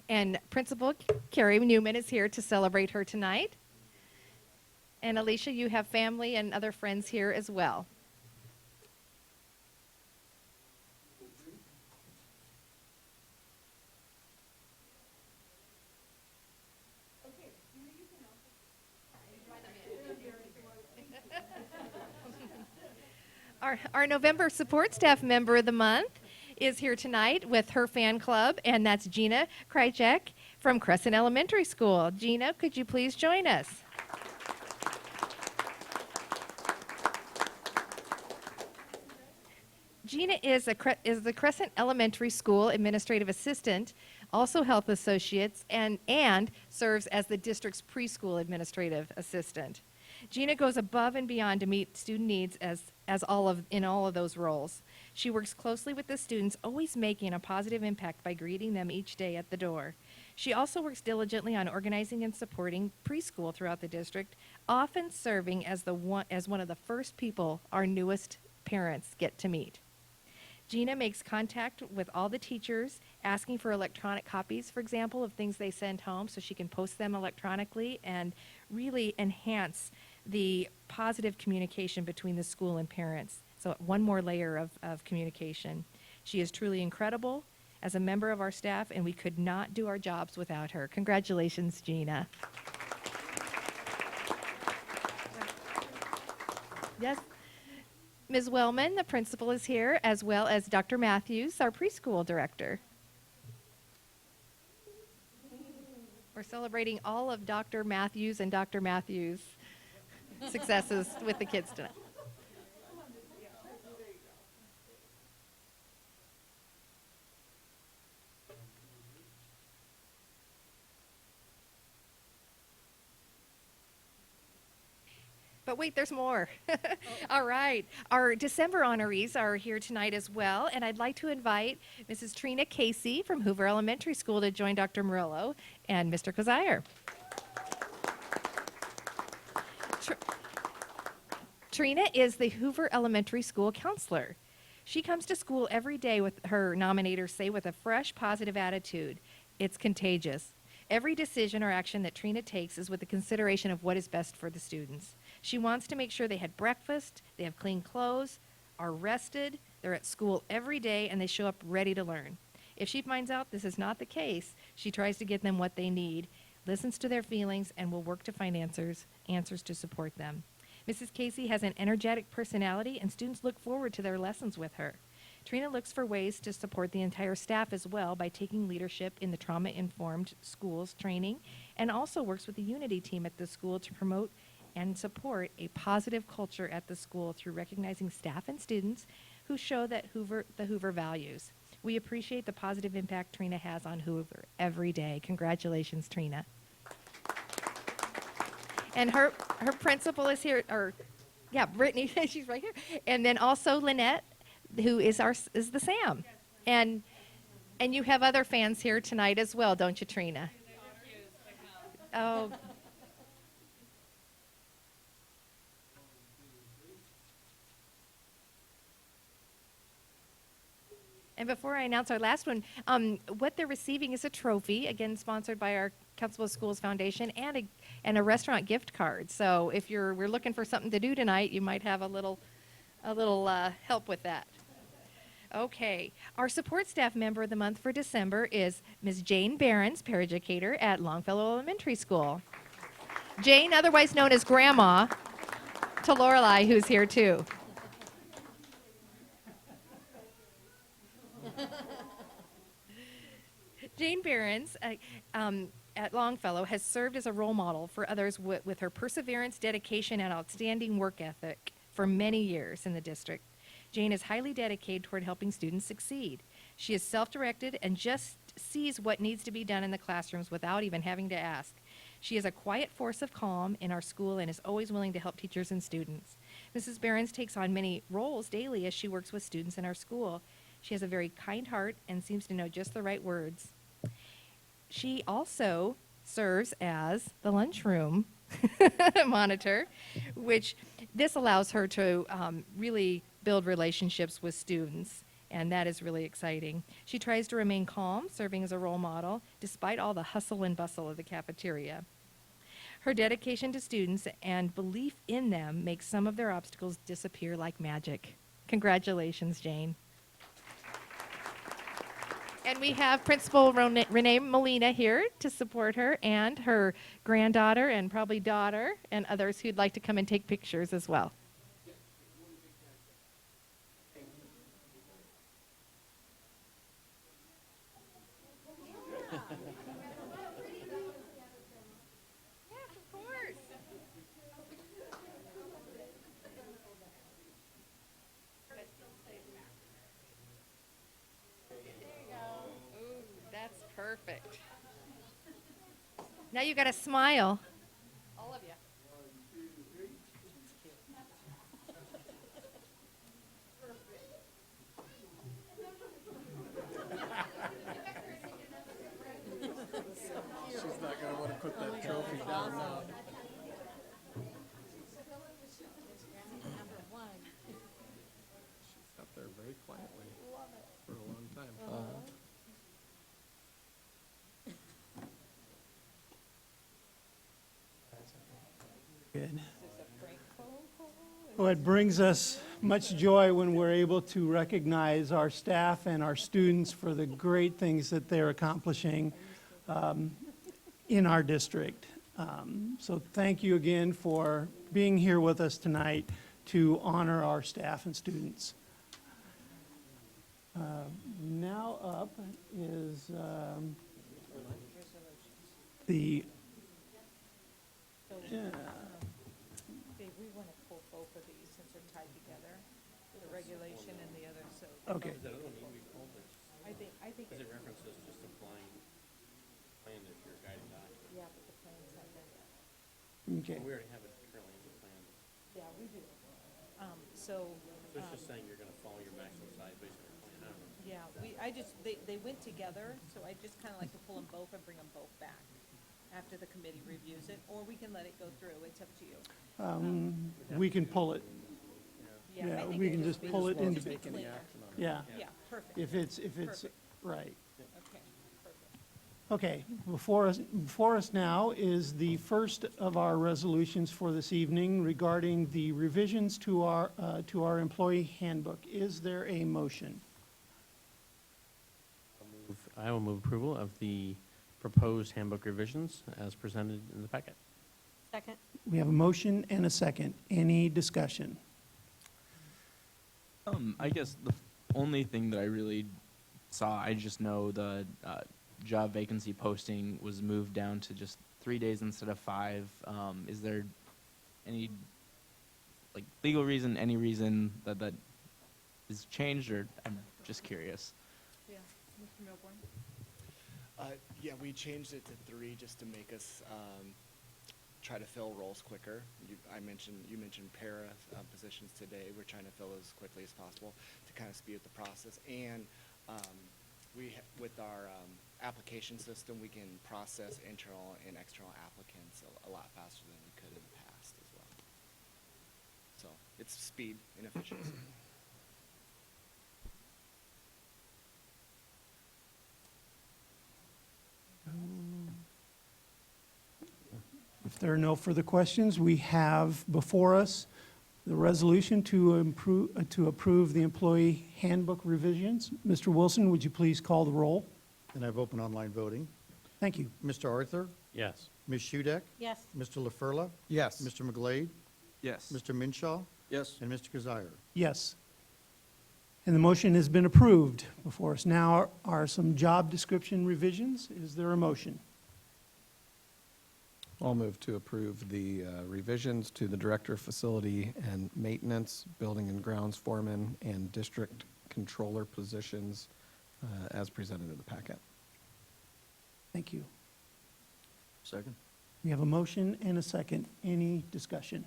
And Principal Carrie Newman is here to celebrate her tonight. And Alicia, you have family and other friends here as well. Our November Support Staff Member of the Month is here tonight with her fan club, and that's Gina Krychek from Crescent Elementary School. Gina, could you please join us? Gina is the Crescent Elementary School Administrative Assistant, also Health Associates, and serves as the district's preschool administrative assistant. Gina goes above and beyond to meet student needs in all of those roles. She works closely with the students, always making a positive impact by greeting them each day at the door. She also works diligently on organizing and supporting preschool throughout the district, often serving as one of the first people our newest parents get to meet. Gina makes contact with all the teachers, asking for electronic copies, for example, of things they send home so she can post them electronically and really enhance the positive communication between the school and parents. So one more layer of communication. She is truly incredible as a member of our staff, and we could not do our jobs without her. Congratulations, Gina. Yes. Ms. Wellman, the principal, is here, as well as Dr. Matthews, our preschool director. We're celebrating all of Dr. Matthews and Dr. Matthews' successes with the kids tonight. But wait, there's more. All right. Our December honorees are here tonight as well, and I'd like to invite Mrs. Trina Casey from Hoover Elementary School to join Dr. Murillo and Mr. Kazire. Trina is the Hoover Elementary School counselor. She comes to school every day with her nominators say with a fresh, positive attitude. It's contagious. Every decision or action that Trina takes is with the consideration of what is best for the students. She wants to make sure they had breakfast, they have clean clothes, are rested, they're at school every day, and they show up ready to learn. If she finds out this is not the case, she tries to get them what they need, listens to their feelings, and will work to find answers to support them. Mrs. Casey has an energetic personality, and students look forward to their lessons with her. Trina looks for ways to support the entire staff as well by taking leadership in the trauma-informed schools training, and also works with the Unity team at the school to promote and support a positive culture at the school through recognizing staff and students who show that the Hoover values. We appreciate the positive impact Trina has on Hoover every day. Congratulations, Trina. And her principal is here, Brittany, she's right here. And then also Lynette, who is the Sam. And you have other fans here tonight as well, don't you, Trina? Oh. And before I announce our last one, what they're receiving is a trophy, again sponsored by our Council of Schools Foundation, and a restaurant gift card. So if we're looking for something to do tonight, you might have a little help with that. Okay, our support staff member of the month for December is Ms. Jane Behrens, paraeducator at Longfellow Elementary School. Jane, otherwise known as Grandma, to Lorelei, who's here too. Jane Behrens at Longfellow has served as a role model for others with her perseverance, dedication, and outstanding work ethic for many years in the district. Jane is highly dedicated toward helping students succeed. She is self-directed and just sees what needs to be done in the classrooms without even having to ask. She is a quiet force of calm in our school and is always willing to help teachers and students. Mrs. Behrens takes on many roles daily as she works with students in our school. She has a very kind heart and seems to know just the right words. She also serves as the lunchroom monitor, which this allows her to really build relationships with students, and that is really exciting. She tries to remain calm, serving as a role model, despite all the hustle and bustle of the cafeteria. Her dedication to students and belief in them makes some of their obstacles disappear like magic. Congratulations, Jane. And we have Principal Renee Molina here to support her, and her granddaughter and probably daughter and others who'd like to come and take pictures as well. Yes, of course. That's perfect. Now you got to smile. All of you. put that trophy down now. She's up there very quietly for a long time. Good. Well, it brings us much joy when we're able to recognize our staff and our students for the great things that they're accomplishing in our district. So thank you again for being here with us tonight to honor our staff and students. Now up is the Dave, we want to pull both of these since they're tied together, the regulation and the other, so. Okay. That other one need to be pulled, I think. because it references just a blind plan if you're guiding document. Yeah, but the plans have been, Okay. We already have it currently as a plan. yeah, we do. So, So it's just saying you're gonna follow your maximum size based on your plan. I don't know. yeah, they went together, so I just kind of like to pull them both and bring them both back after the committee reviews it, or we can let it go through, it's up to you. We can pull it. I Yeah, think we it can just be- pull it into, just be clear. yeah, Yeah, perfect. if it's, Perfect. right. Okay, perfect. Okay, before us now is the first of our resolutions for this evening regarding the revisions to our employee handbook. Is there a motion? I will move approval of the proposed handbook revisions as presented in the packet. Second? We have a motion and a second. Any discussion? I guess the only thing that I really saw, I just know the job vacancy posting was moved down to just 3 days instead of 5. Is there any, like, legal reason, any reason that that is changed, or I'm just curious? Yeah, Mr. Milborn? Yeah, we changed it to 3 just to make us try to fill roles quicker. You mentioned para positions today. We're trying to fill as quickly as possible to kind of speed up the process. And with our application system, we can process internal and external applicants a lot faster than we could in the past as well. So it's speed and efficiency. If there are no further questions, we have before us the resolution to approve the employee handbook revisions. Mr. Wilson, would you please call the roll? And I've opened online voting. Thank you. Mr. Arthur, Yes. Ms. Shudek, Yes. Mr. LaFurla, Yes. Mr. McGlade, Yes. Mr. Minshaw, Yes. and Mr. Kazire. Yes. And the motion has been approved. Before us now are some job description revisions. Is there a motion? I'll move to approve the revisions to the Director of Facility and Maintenance, Building and Grounds Foreman, and District Controller positions as presented in the packet. Thank you. Second. We have a motion and a second. Any discussion?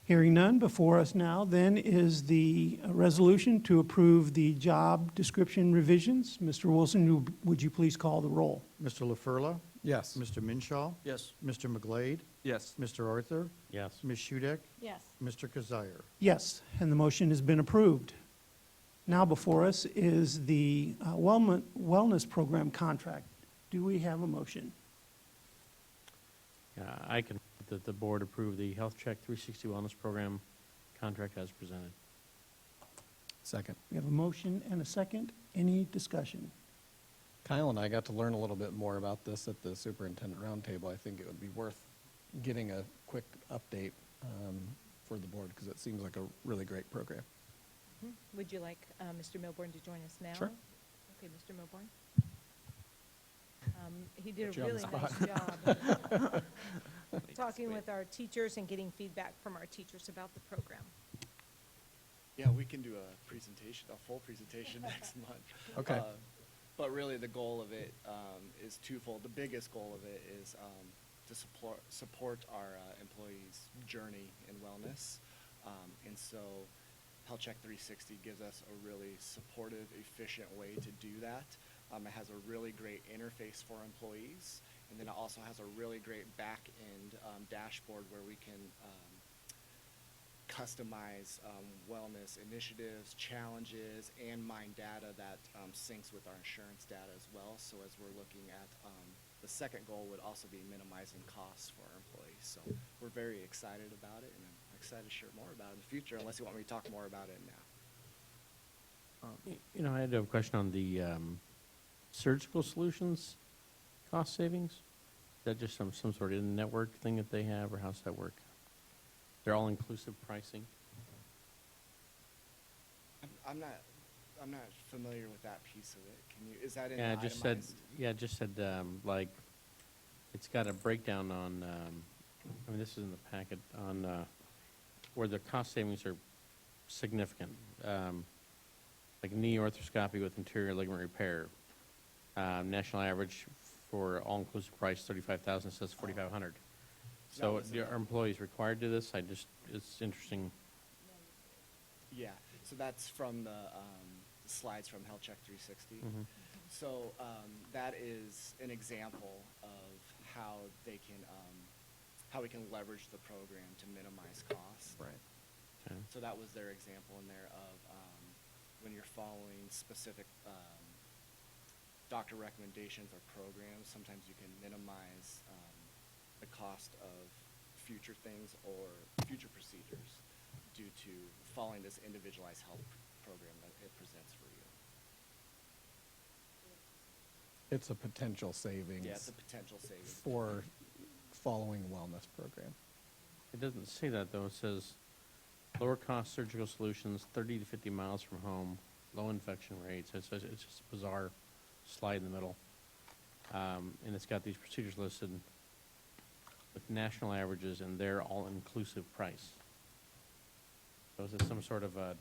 Hearing none, before us now then is the resolution to approve the job description revisions. Mr. Wilson, would you please call the roll? Mr. LaFurla, Yes. Mr. Minshaw, Yes. Mr. McGlade, Yes. Mr. Arthur, Yes. Ms. Shudek, Yes. Mr. Kazire. Yes, and the motion has been approved. Now before us is the wellness program contract. Do we have a motion? I can, that the board approve the Health Check 360 Wellness Program contract as presented. Second. We have a motion and a second. Any discussion? Kyle and I got to learn a little bit more about this at the Superintendent Roundtable. I think it would be worth getting a quick update for the board because it seems like a really great program. Would you like Mr. Milborn to join us now? Sure. Okay, Mr. Milborn. He did Put you a on really the nice job talking with our teachers and getting feedback from our teachers about the program. Yeah, we can do a full presentation next month. Okay. But really, the goal of it is twofold. The biggest goal of it is to support our employees' journey in wellness. And so Health Check 360 gives us a really supportive, efficient way to do that. It has a really great interface for employees, and then it also has a really great back-end dashboard where we can customize wellness initiatives, challenges, and mine data that syncs with our insurance data as well. So as we're looking at the second goal would also be minimizing costs for our employees. So we're very excited about it, and I'm excited to share more about it in the future, unless you want me to talk more about it now. You know, I had a question on the surgical solutions cost savings. Is that just some sort of network thing that they have, or how's that work? They're all-inclusive pricing? I'm not familiar with that piece of it. Can you, is that in Yeah, the it just said, itemized? yeah, it just said, like, it's got a breakdown on, I mean, this is in the packet, on where the cost savings are significant. Like knee arthroscopy with anterior ligament repair. National average for all-inclusive price, $35,000, says $4,500. So was in are the- employees required to do this? It's interesting. Yeah, so that's from the slides from Health Check 360. Mhm. So that is an example of how they can, how we can leverage the program to minimize costs. Right. Okay. So that was their example in there of when you're following specific doctor recommendations or programs, sometimes you can minimize the cost of future things or future procedures due to following this individualized health program that it presents for you. It's a potential savings. Yeah, it's a potential savings. For following wellness program. It doesn't say that, though. It says lower cost surgical solutions, 30 to 50 miles from home, low infection rates. It's just a bizarre slide in the middle. And it's got these procedures listed with national averages and their all-inclusive price. So is it some sort of a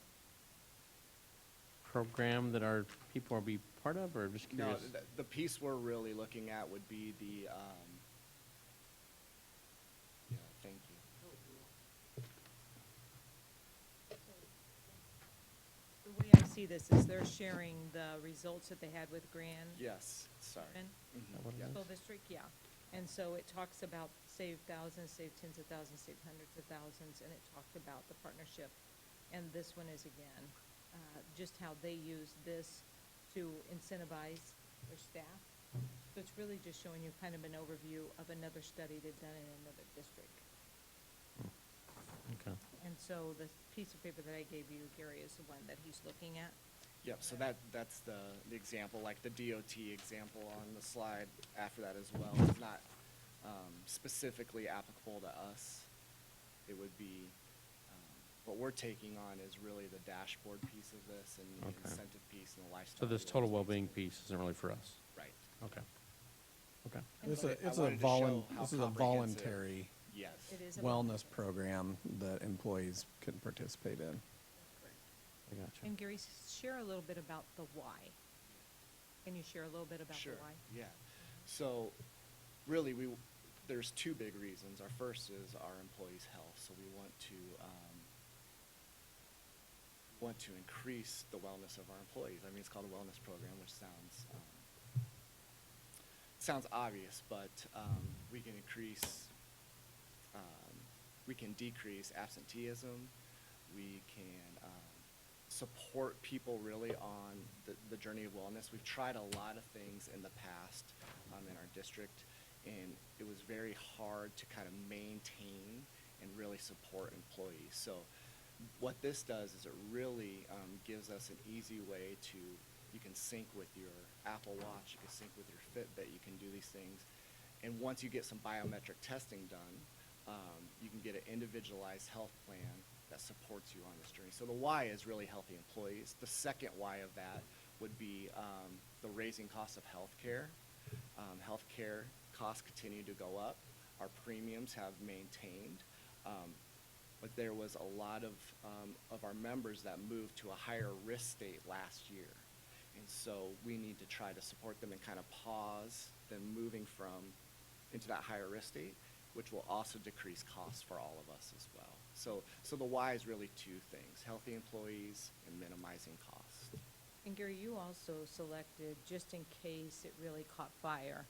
program that our people will be part of, or just No, curious? the piece we're really looking at would be the, yeah, thank you. The way I see this is they're sharing the results that they had with Grand. Yes, sorry. Grand Mhm, that what it yeah. is? School District, yeah. And so it talks about save thousands, save tens of thousands, save hundreds of thousands, and it talked about the partnership. And this one is again, just how they use this to incentivize their staff. So it's really just showing you kind of an overview of another study they've done in another district. Okay. And so the piece of paper that I gave you, Gary, is the one that he's looking at. Yep, so that's the example, like the DOT example on the slide after that as well. It's not specifically applicable to us. It would be, what we're taking on is really the dashboard piece of this and the Okay. incentive piece and the So lifestyle. this total awareness well-being piece. piece isn't really for us? Right. Okay. Okay. It's But I a wanted to show how this is a comprehensive- voluntary Yes. It is a wellness program that employees can participate in. I gotcha. And Gary, share a little bit about the why. Can you share a little bit about the Sure, why? yeah. So, really, there's two big reasons. Our first is our employees' health, so we want to increase the wellness of our employees. I mean, it's called a wellness program, which sounds obvious, but we can decrease absenteeism. We can support people really on the journey of wellness. We've tried a lot of things in the past in our district, and it was very hard to kind of maintain and really support employees. So what this does is it really gives us an easy way to, you can sync with your Apple Watch, you can sync with your Fitbit, you can do these things. And once you get some biometric testing done, you can get an individualized health plan that supports you on this journey. So the why is really healthy employees. The second why of that would be the raising cost of healthcare. Healthcare costs continue to go up. Our premiums have maintained. But there was a lot of our members that moved to a higher risk state last year. And so we need to try to support them and kind of pause them moving into that higher risk state, which will also decrease costs for all of us as well. So the why is really two things: healthy employees and minimizing costs. And Gary, you also selected, just in case it really caught fire,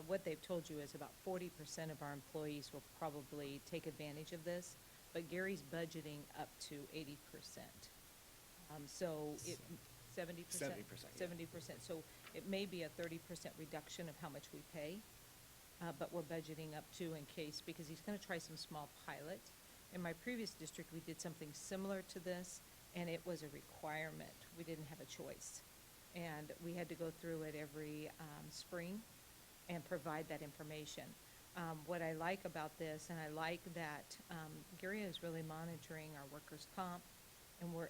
what they've told you is about 40% of our employees will probably take advantage of this, but Gary's budgeting up to 80%. So it, 70%? 70%, yeah. 70%. So it may be a 30% reduction of how much we pay, but we're budgeting up to in case, because he's gonna try some small pilot. In my previous district, we did something similar to this, and it was a requirement. We didn't have a choice. And we had to go through it every spring and provide that information. What I like about this, and I like that Gary is really monitoring our workers' comp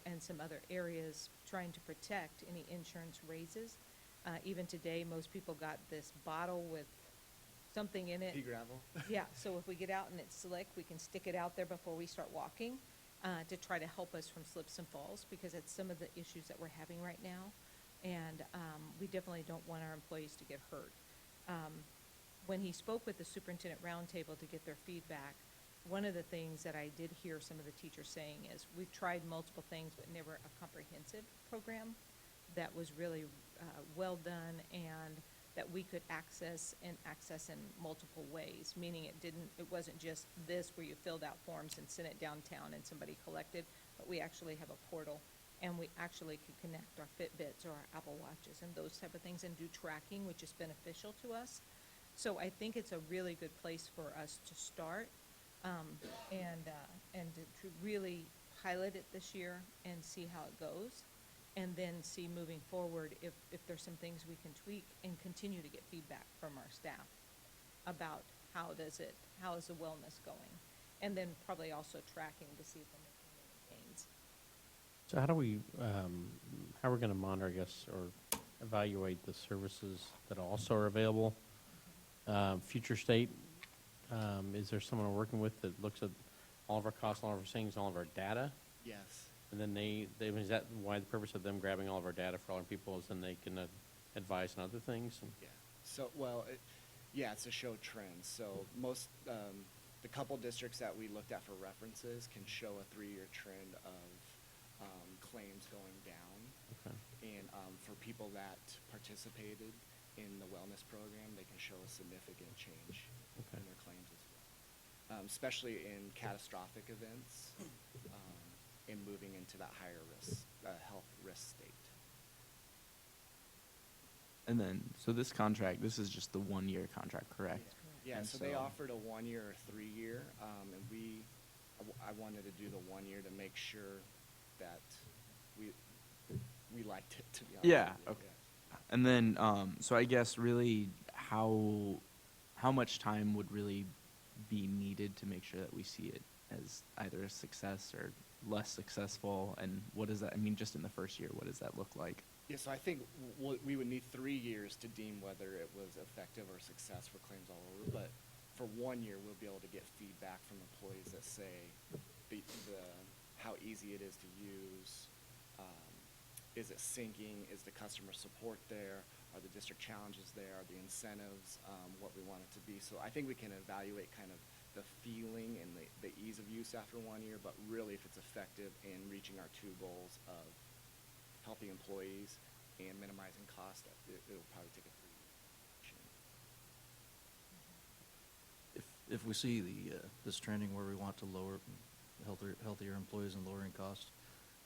and some other areas, trying to protect any insurance raises. Even today, most people got this bottle with something in it. Pea gravel. Yeah, so if we get out and it's slick, we can stick it out there before we start walking to try to help us from slips and falls, because it's some of the issues that we're having right now. And we definitely don't want our employees to get hurt. When he spoke with the superintendent roundtable to get their feedback, one of the things that I did hear some of the teachers saying is, we've tried multiple things, but never a comprehensive program that was really well done and that we could access in multiple ways, meaning it wasn't just this where you filled out forms and sent it downtown and somebody collected, but we actually have a portal, and we actually could connect our Fitbits or our Apple Watches and those type of things and do tracking, which is beneficial to us. So I think it's a really good place for us to start, and to really pilot it this year and see how it goes. And then see moving forward if there's some things we can tweak and continue to get feedback from our staff about how is the wellness going? And then probably also tracking to see if we're making any gains. So how are we going to monitor, I guess, or evaluate the services that also are available? Future State, is there someone we're working with that looks at all of our costs, all of our things, all of our data? Yes. And then is that why the purpose of them grabbing all of our data for all our people is then they can advise on other things? And Yeah. So, well, it's to show trends. So most, the couple districts that we looked at for references can show a 3-year trend of claims going down. Okay. And for people that participated in the wellness program, they can show a significant change Okay. in their claims as well. Especially in catastrophic events, and moving into that higher risk, health risk state. And then, so this contract, this is just the 1-year contract, correct? Yeah, And so they so- offered a 1-year or 3-year, and I wanted to do the 1-year to make sure that we liked it, to be honest Yeah, with you. okay. And then, so I guess really how much time would really be needed to make sure that we see it as either a success or less successful? And what does that, I mean, just in the first year, what does that look like? Yeah, so I think we would need 3 years to deem whether it was effective or success for claims all over. But for 1 year, we'll be able to get feedback from employees that say how easy it is to use. Is it syncing? Is the customer support there? Are the district challenges there? Are the incentives what we want it to be? So I think we can evaluate kind of the feeling and the ease of use after 1 year, but really if it's effective in reaching our 2 goals of helping employees and minimizing cost, it'll probably take a 3 year. If we see this trending where we want to lower healthier employees and lowering costs,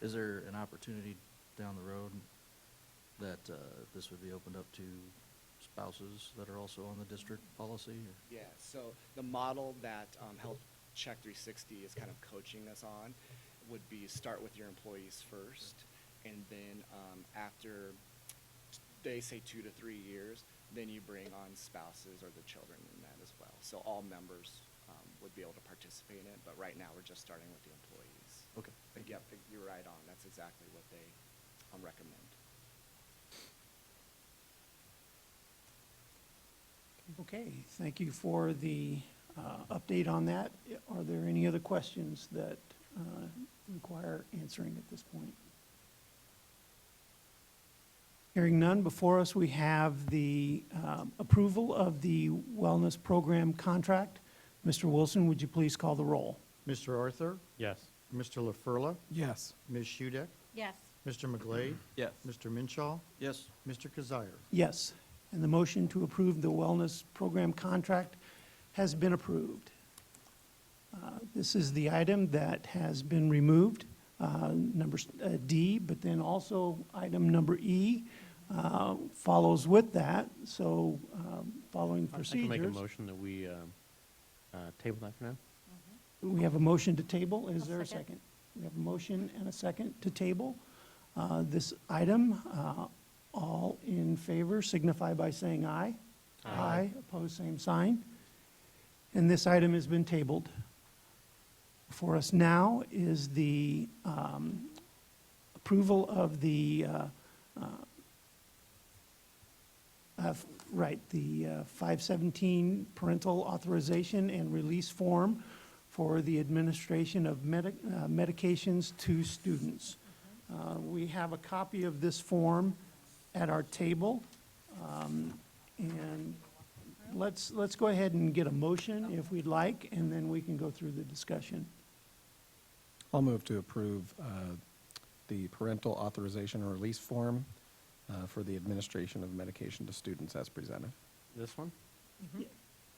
is there an opportunity down the road that this would be opened up to spouses that are also on the district policy? Or? Yeah, so the model that Health Check 360 is kind of coaching us on would be start with your employees first, and then after they say 2 to 3 years, then you bring on spouses or the children in that as well. So all members would be able to participate in it, but right now we're just starting with the employees. Okay. But yep, you're right on. That's exactly what they recommend. Okay, thank you for the update on that. Are there any other questions that require answering at this point? Hearing none, before us we have the approval of the wellness program contract. Mr. Wilson, would you please call the roll? Mr. Arthur, Yes. Mr. LaFurla, Yes. Ms. Shudek, Yes. Mr. McGlade, Yes. Mr. Minshaw, Yes. Mr. Kazire. Yes, and the motion to approve the wellness program contract has been approved. This is the item that has been removed, number D, but then also item number E follows with that, so following I can make a procedures. motion that we table that for now. We have a motion to table. Is I'll there a second. second? We have a motion and a second to table this item. All in favor signify by saying aye. Aye. Opposed, same sign. And this item has been tabled. For us now is the approval of the, the 517 parental authorization and release form for the administration of medications to students. We have a copy of this form at our table. And let's go ahead and get a motion if we'd like, and then we can go through the discussion. I'll move to approve the parental authorization or release form for the administration of medication to students as presented. This one?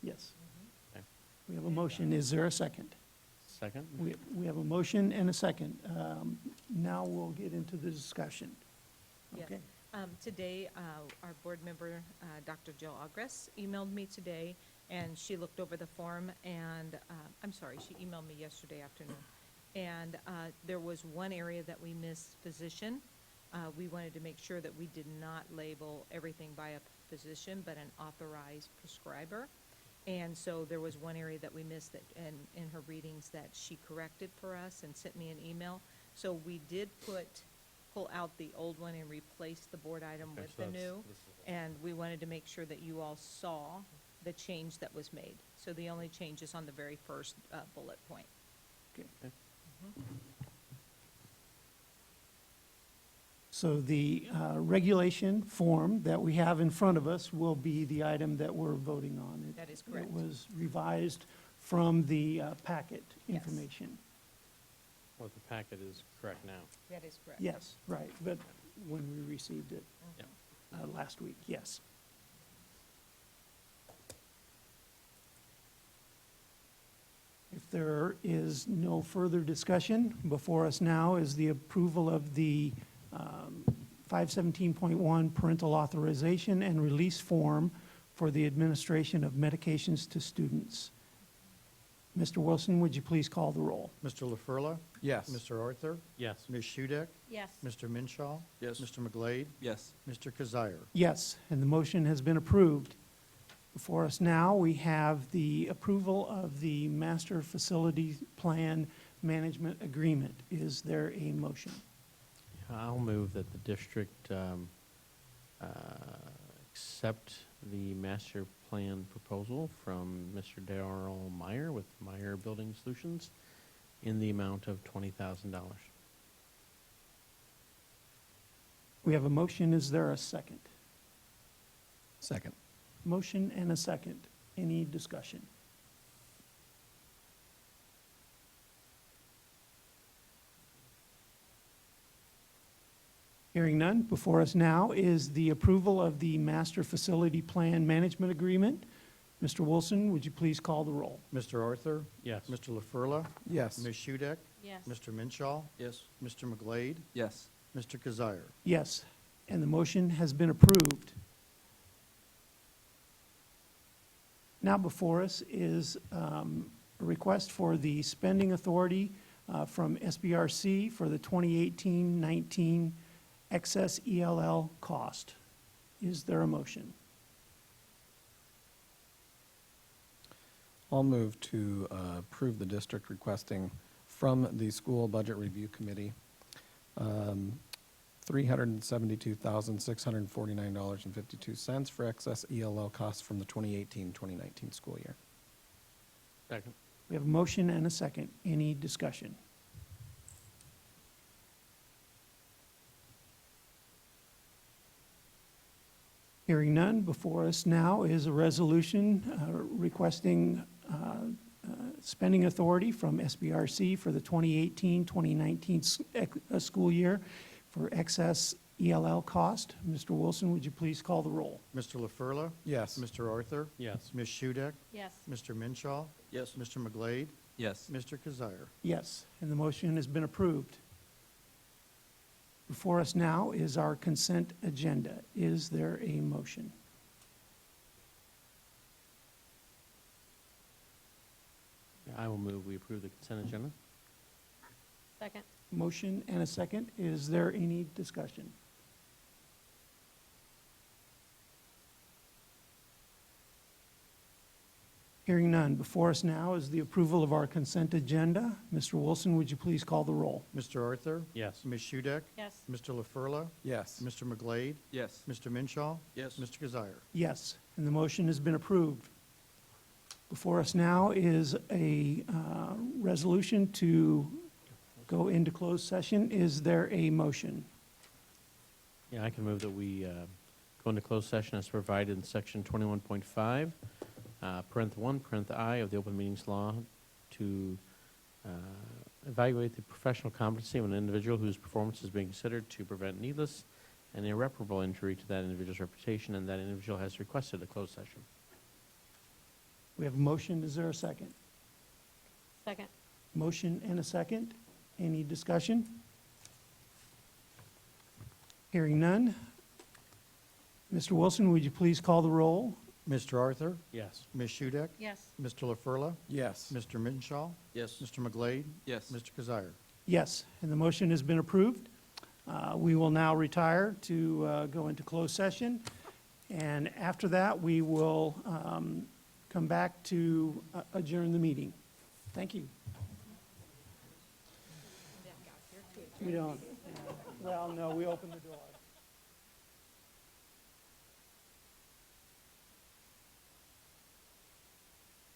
Yes. Okay. We have a motion. Is there a second? Second? We have a motion and a second. Now we'll get into the discussion. Yes. Okay. Today, our board member, Dr. Jill Agress, emailed me today, and she looked over the form, and, I'm sorry, she emailed me yesterday afternoon. And there was one area that we missed, physician. We wanted to make sure that we did not label everything by a physician, but an authorized prescriber. And so there was one area that we missed that, in her readings, that she corrected for us and sent me an email. So we did pull out the old one and replace the board item Okay, with so the that's- new. this is- And we wanted to make sure that you all saw the change that was made. So the only change is on the very first bullet point. Okay. So the regulation form that we have in front of us will be the item that we're voting on. That is correct. It was revised from the packet Yes. information. Well, the packet is correct now. That is correct. Yes, right, but when we received it Yep. last week, yes. If there is no further discussion, before us now is the approval of the 517.1 parental authorization and release form for the administration of medications to students. Mr. Wilson, would you please call the roll? Mr. LaFurla, Yes. Mr. Arthur, Yes. Ms. Shudek, Yes. Mr. Minshaw, Yes. Mr. McGlade, Yes. Mr. Kazire. Yes, and the motion has been approved. Before us now, we have the approval of the Master Facility Plan Management Agreement. Is there a motion? I'll move that the district accept the master plan proposal from Mr. Darrell Meyer with Meyer Building Solutions in the amount of $20,000. We have a motion. Is there a second? Second. Motion and a second. Any discussion? Hearing none, before us now is the approval of the Master Facility Plan Management Agreement. Mr. Wilson, would you please call the roll? Mr. Arthur, Yes. Mr. LaFurla, Yes. Ms. Shudek, Yes. Mr. Minshaw, Yes. Mr. McGlade, Yes. Mr. Kazire. Yes, and the motion has been approved. Now before us is a request for the spending authority from SBRC for the 2018-19 excess ELL cost. Is there a motion? I'll move to approve the district requesting from the School Budget Review Committee $372,649.52 for excess ELL costs from the 2018-2019 school year. Second. We have a motion and a second. Any discussion? Hearing none, before us now is a resolution requesting spending authority from SBRC for the 2018-2019 school year for excess ELL cost. Mr. Wilson, would you please call the roll? Mr. LaFurla, Yes. Mr. Arthur, Yes. Ms. Shudek, Yes. Mr. Minshaw, Yes. Mr. McGlade, Yes. Mr. Kazire. Yes, and the motion has been approved. Before us now is our consent agenda. Is there a motion? I will move, we approve the consent agenda. Second. Motion and a second. Is there any discussion? Hearing none. Before us now is the approval of our consent agenda. Mr. Wilson, would you please call the roll? Mr. Arthur, Yes. Ms. Shudek, Yes. Mr. LaFurla, Yes. Mr. McGlade, Yes. Mr. Minshaw, Yes. Mr. Kazire. Yes, and the motion has been approved. Before us now is a resolution to go into closed session. Is there a motion? Yeah, I can move that we go into closed session as provided in section 21.5, parent 1, parent I of the Open Meetings Law to evaluate the professional competency of an individual whose performance is being considered to prevent needless and irreparable injury to that individual's reputation, and that individual has requested a closed session. We have a motion. Is there a second? Second. Motion and a second. Any discussion? Hearing none. Mr. Wilson, would you please call the roll? Mr. Arthur, Yes. Ms. Shudek, Yes. Mr. LaFurla, Yes. Mr. Minshaw, Yes. Mr. McGlade, Yes. Mr. Kazire. Yes, and the motion has been approved. We will now retire to go into closed session. And after that, we will come back to adjourn the meeting. Thank you. We don't, well, no, we open the door.